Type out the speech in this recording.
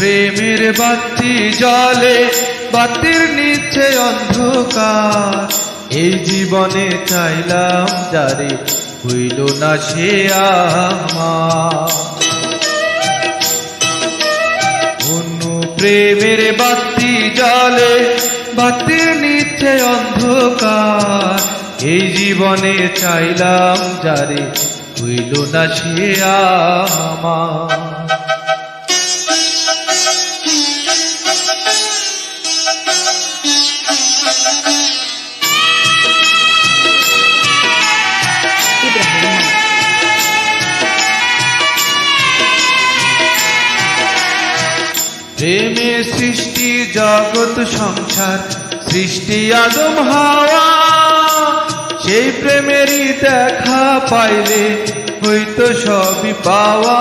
প্রেমের বাতি জ্বলে, বাতির নিচে অন্ধকার। এই জীবনে চাইলাম যারে, হইল না সে আমার। অন্য প্রেমের বাতি জ্বলে, বাতির নিচে অন্ধকার। এই জীবনে চাইলাম যারে, হইল না সে আমার। প্রেমে সৃষ্টি জগৎ সংসার, সৃষ্টি আদম হাওয়া। সেই প্রেমেরই দেখা পাইলে হইতো সবই পাওয়া।